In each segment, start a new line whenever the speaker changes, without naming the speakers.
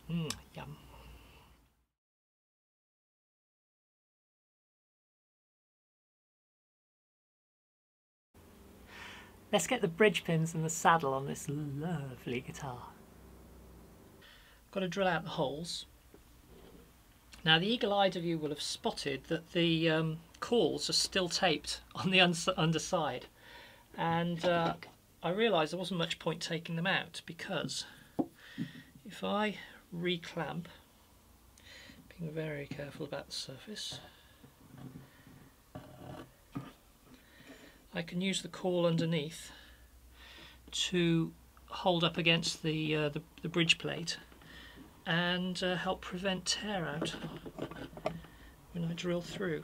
Yum. Let's get the bridge pins and the saddle on this lovely guitar. Got to drill out the holes. Now the eagle-eyed of you will have spotted that the cauls are still taped on the underside, and I realised there wasn't much point taking them out, because if I reclamp, being very careful about the surface, I can use the caul underneath to hold up against the bridge plate and help prevent tear out when I drill through.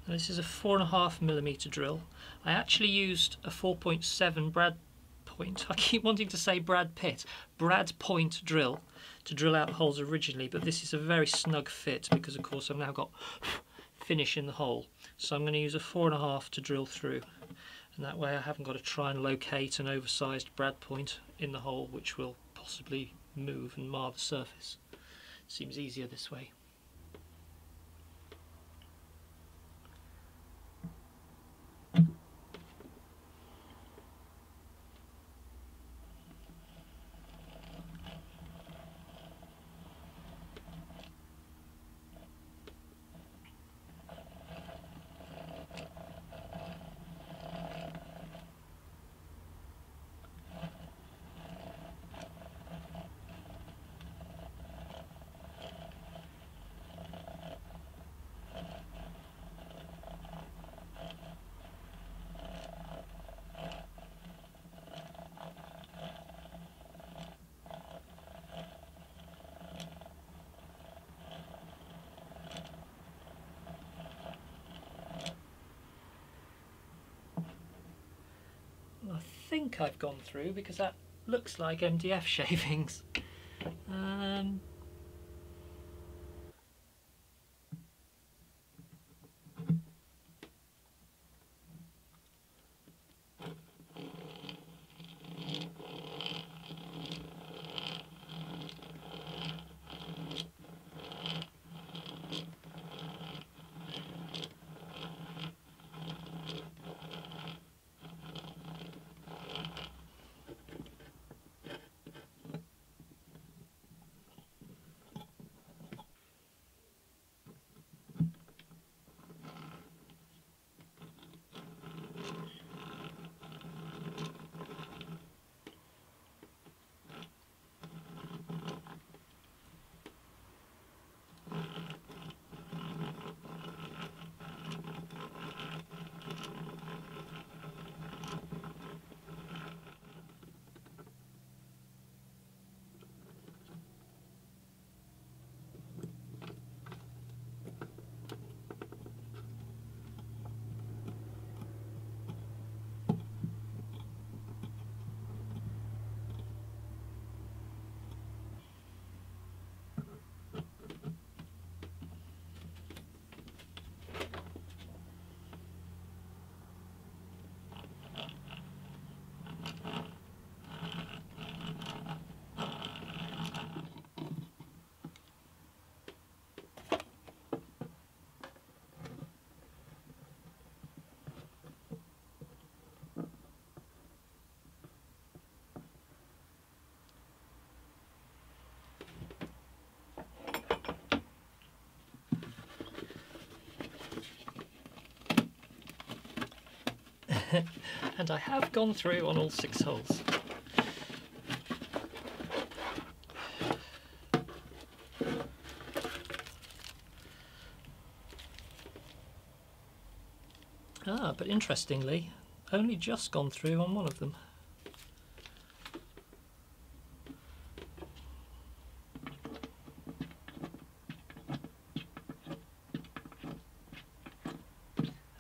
Now this is a 4.5mm drill. I actually used a 4.7 Brad Point. I keep wanting to say Brad Pitt. Brad Point drill to drill out holes originally, but this is a very snug fit because of course I've now got finish in the hole. So I'm going to use a 4.5 to drill through, and that way I haven't got to try and locate an oversized Brad Point in the hole which will possibly move and mar the surface. Seems easier this way. I think I've gone through because that looks like MDF shavings. And I have gone through on all 6 holes. But interestingly, only just gone through on one of them.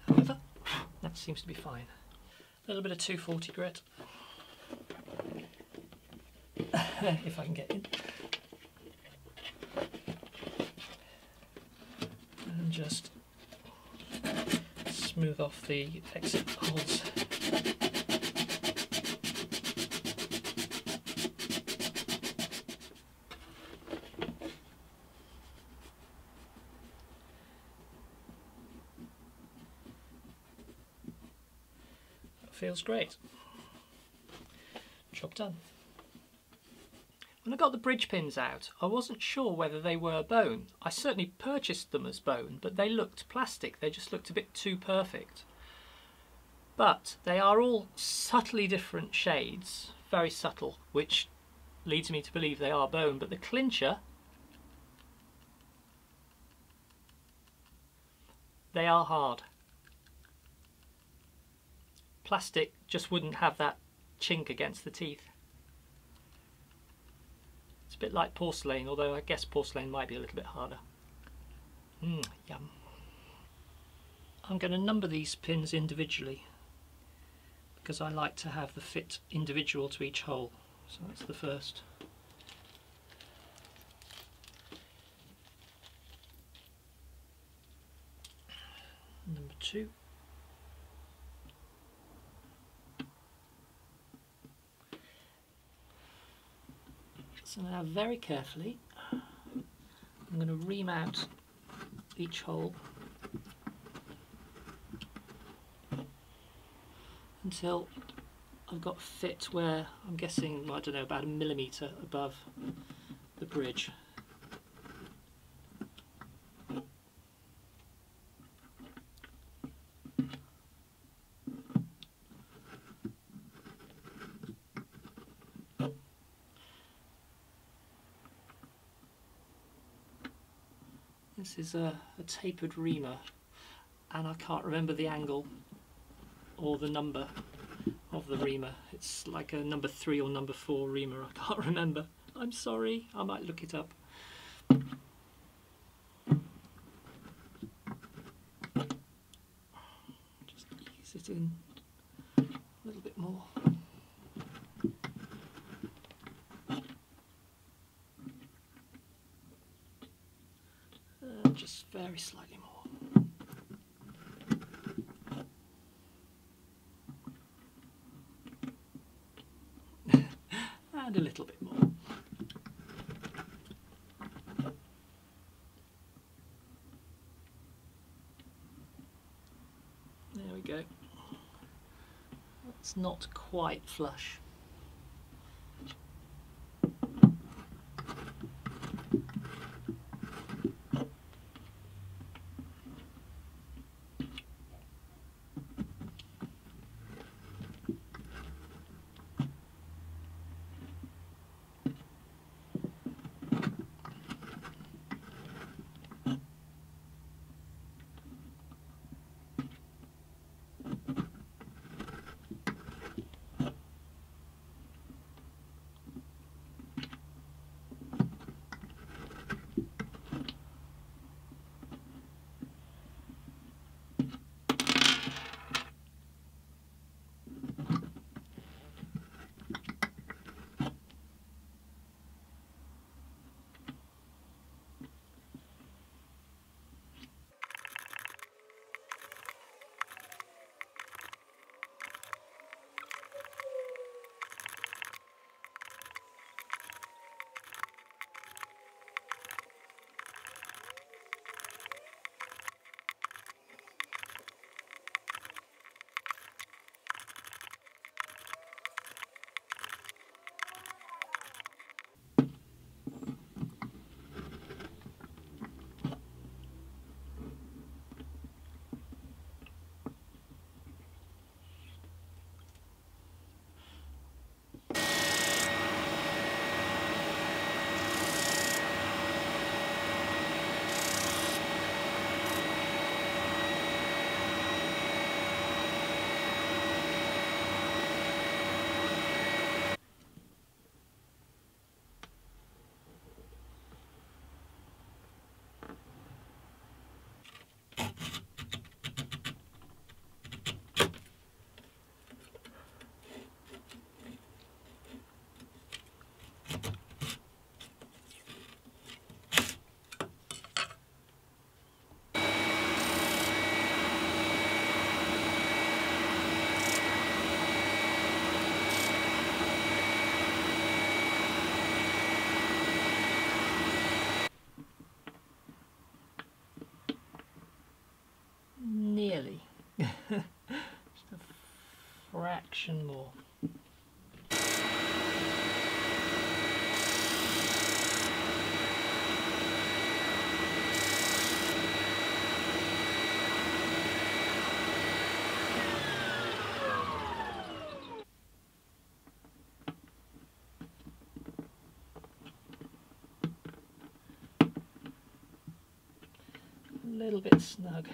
However, that seems to be fine. A little bit of 240 grit, if I can get in. And just remove off the exit holes. That feels great. Job done. When I got the bridge pins out, I wasn't sure whether they were bone. I certainly purchased them as bone, but they looked plastic. They just looked a bit too perfect. But they are all subtly different shades, very subtle, which leads me to believe they are bone. But the clincher, they are hard. Plastic just wouldn't have that chink against the teeth. It's a bit like porcelain, although I guess porcelain might be a little bit harder. Yum. I'm going to number these pins individually because I like to have the fit individual to each hole. So that's the first. Number 2. So now very carefully I'm going to ream out each hole until I've got fit where I'm guessing, I don't know, about 1 millimetre above the bridge. This is a tapered reamer, and I can't remember the angle or the number of the reamer. It's like a number 3 or number 4 reamer, I can't remember. I'm sorry, I might look it up. Just ease it in a little bit more. Just very slightly more. And a little bit more. There we go. That's not quite flush. barely. Just a fraction more. A little bit snug.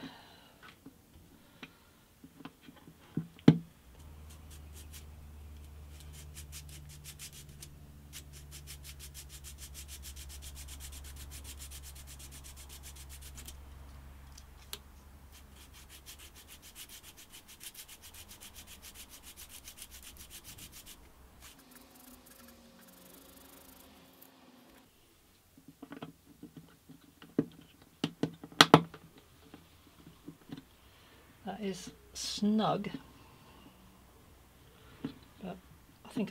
That is snug, but I think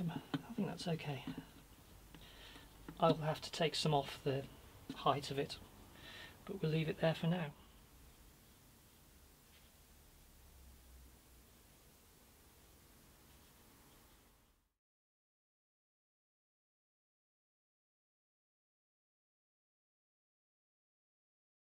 that's okay. I'll have to take some off the height of it, but we'll leave it there for now.